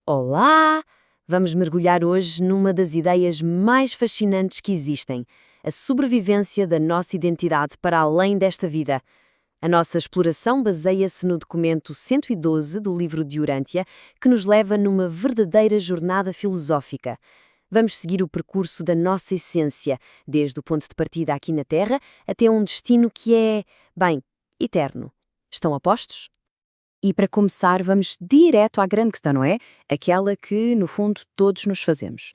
Olá! Vamos mergulhar hoje numa das ideias mais fascinantes que existem, a sobrevivência da nossa identidade para além desta vida. A nossa exploração baseia-se no documento 112 do livro de Urântia, que nos leva numa verdadeira jornada filosófica. Vamos seguir o percurso da nossa essência, desde o ponto de partida aqui na Terra até um destino que é, bem, eterno. Estão a postos? E para começar, vamos direto à grande questão, não é? Aquela que, no fundo, todos nos fazemos.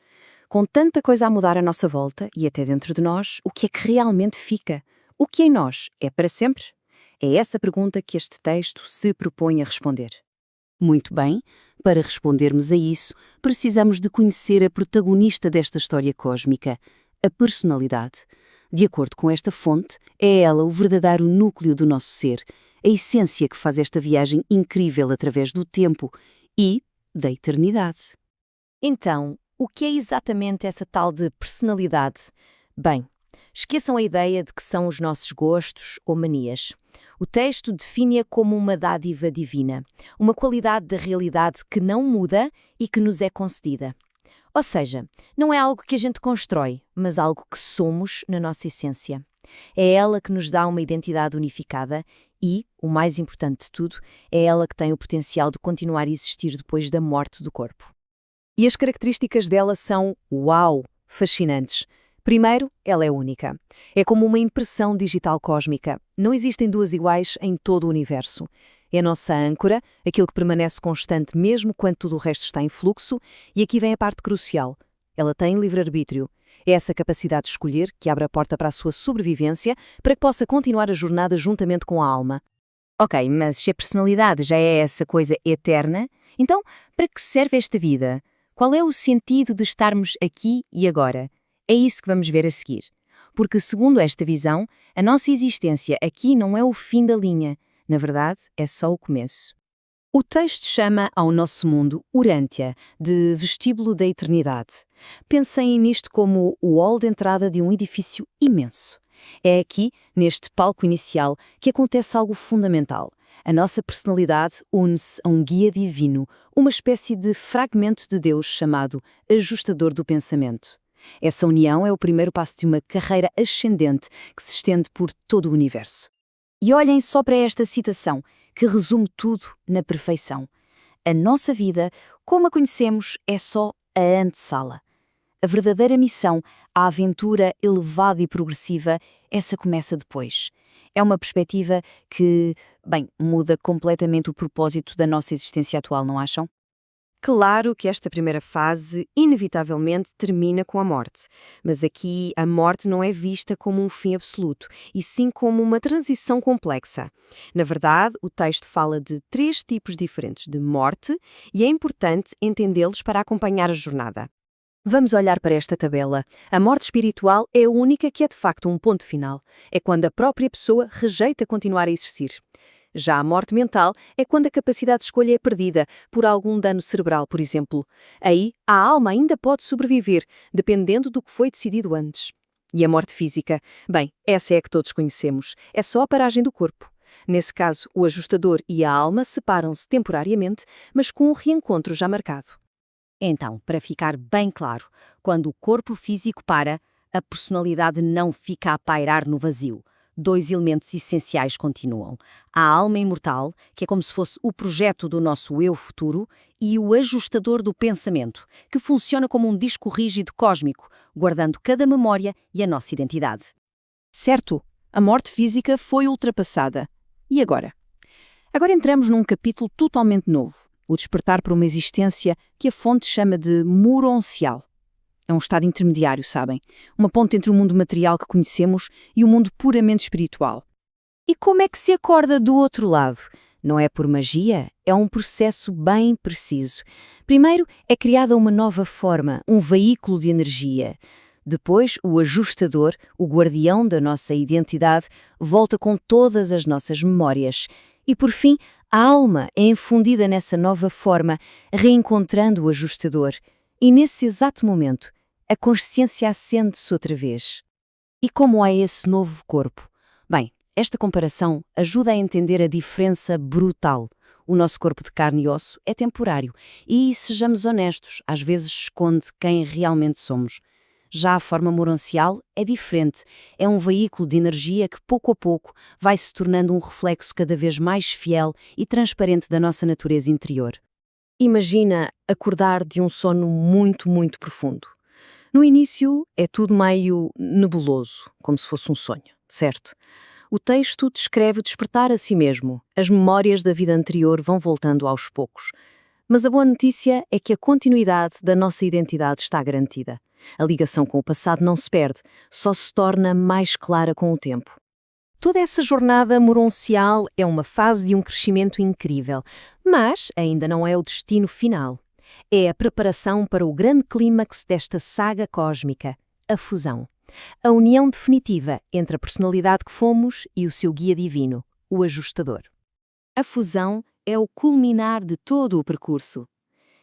Com tanta coisa a mudar à nossa volta e até dentro de nós, o que é que realmente fica? O que em nós é para sempre? É essa pergunta que este texto se propõe a responder. Muito bem, para respondermos a isso, precisamos de conhecer a protagonista desta história cósmica, a personalidade. De acordo com esta fonte, é ela o verdadeiro núcleo do nosso ser, a essência que faz esta viagem incrível através do tempo e da eternidade. Então, o que é exatamente essa tal de personalidade? Bem, esqueçam a ideia de que são os nossos gostos ou manias. O texto define-a como uma dádiva divina, uma qualidade da realidade que não muda e que nos é concedida. Ou seja, não é algo que a gente constrói, mas algo que somos na nossa essência. É ela que nos dá uma identidade unificada e, o mais importante de tudo, é ela que tem o potencial de continuar a existir depois da morte do corpo. E as características dela são, uau, fascinantes. Primeiro, ela é única. É como uma impressão digital cósmica. Não existem duas iguais em todo o universo. É a nossa âncora, aquilo que permanece constante mesmo quando tudo o resto está em fluxo, e aqui vem a parte crucial. Ela tem livre-arbítrio. É essa capacidade de escolher que abre a porta para a sua sobrevivência para que possa continuar a jornada juntamente com a alma. Ok, mas se a personalidade já é essa coisa eterna, então para que serve esta vida? Qual é o sentido de estarmos aqui e agora? É isso que vamos ver a seguir. Porque, segundo esta visão, a nossa existência aqui não é o fim da linha. Na verdade, é só o começo. O texto chama ao nosso mundo Urântia, de vestíbulo da eternidade. Pensem nisto como o hall de entrada de um edifício imenso. É aqui, neste palco inicial, que acontece algo fundamental. A nossa personalidade une-se a um guia divino, uma espécie de fragmento de Deus chamado ajustador do pensamento. Essa união é o primeiro passo de uma carreira ascendente que se estende por todo o universo. E olhem só para esta citação, que resume tudo na perfeição. A nossa vida, como a conhecemos, é só a antessala. A verdadeira missão, a aventura elevada e progressiva, essa começa depois. É uma perspectiva que, bem, muda completamente o propósito da nossa existência atual, não acham? Claro que esta primeira fase, inevitavelmente, termina com a morte. Mas aqui a morte não é vista como um fim absoluto, e sim como uma transição complexa. Na verdade, o texto fala de 3 tipos diferentes de morte e é importante entendê-los para acompanhar a jornada. Vamos olhar para esta tabela. A morte espiritual é a única que é de facto um ponto final. É quando a própria pessoa rejeita continuar a existir. Já a morte mental é quando a capacidade de escolha é perdida por algum dano cerebral, por exemplo. Aí, a alma ainda pode sobreviver, dependendo do que foi decidido antes. E a morte física? Bem, essa é a que todos conhecemos. É só a paragem do corpo. Nesse caso, o ajustador e a alma separam-se temporariamente, mas com um reencontro já marcado. Então, para ficar bem claro, quando o corpo físico para, a personalidade não fica a pairar no vazio. 2 elementos essenciais continuam. A alma imortal, que é como se fosse o projeto do nosso eu futuro, e o ajustador do pensamento, que funciona como um disco rígido cósmico, guardando cada memória e a nossa identidade. Certo, a morte física foi ultrapassada. E agora? Agora entramos num capítulo totalmente novo, o despertar para uma existência que a fonte chama de muro oncial. É um estado intermediário, sabem? Uma ponte entre o mundo material que conhecemos e o mundo puramente espiritual. E como é que se acorda do outro lado? Não é por magia, é um processo bem preciso. Primeiro é criada uma nova forma, um veículo de energia. Depois, o ajustador, o guardião da nossa identidade, volta com todas as nossas memórias. E por fim, a alma é infundida nessa nova forma, reencontrando o ajustador. E nesse exato momento, a consciência acende-se outra vez. E como é esse novo corpo? Bem, Esta comparação ajuda a entender a diferença brutal. O nosso corpo de carne e osso é temporário e, sejamos honestos, às vezes esconde quem realmente somos. Já a forma moroncial é diferente, é um veículo de energia que, pouco a pouco, vai se tornando um reflexo cada vez mais fiel e transparente da nossa natureza interior. Imagina acordar de um sono muito, muito profundo. No início é tudo meio nebuloso, como se fosse um sonho, certo? O texto descreve o despertar a si mesmo. As memórias da vida anterior vão voltando aos poucos. Mas a boa notícia é que a continuidade da nossa identidade está garantida. A ligação com o passado não se perde, só se torna mais clara com o tempo. Toda essa jornada moroncial é uma fase de um crescimento incrível, mas ainda não é o destino final. É a preparação para o grande clímax desta saga cósmica, a fusão. A união definitiva entre a personalidade que fomos e o seu guia divino, o ajustador. A fusão é o culminar de todo o percurso.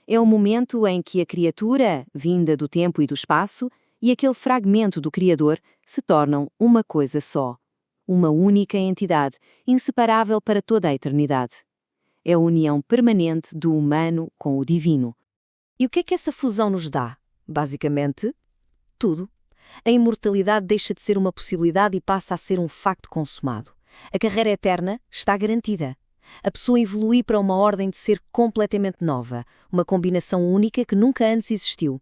É o momento em que a criatura, vinda do tempo e do espaço, e aquele fragmento do Criador se tornam uma coisa só. Uma única entidade, inseparável para toda a eternidade. É a união permanente do humano com o divino. E o que é que essa fusão nos dá? Basicamente, tudo. A imortalidade deixa de ser uma possibilidade e passa a ser um facto consumado. A carreira eterna está garantida. A pessoa evolui para uma ordem de ser completamente nova, uma combinação única que nunca antes existiu.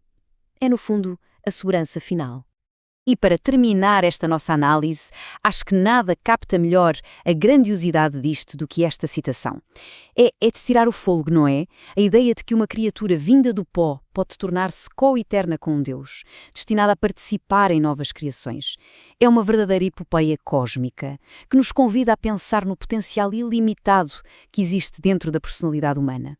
É, no fundo, a segurança final. E para terminar esta nossa análise, acho que nada capta melhor a grandiosidade disto do que esta citação. É de tirar o fôlego, não é? A ideia de que uma criatura vinda do pó pode tornar-se co-eterna com Deus, destinada a participar em novas criações. É uma verdadeira epopeia cósmica, que nos convida a pensar no potencial ilimitado que existe dentro da personalidade humana.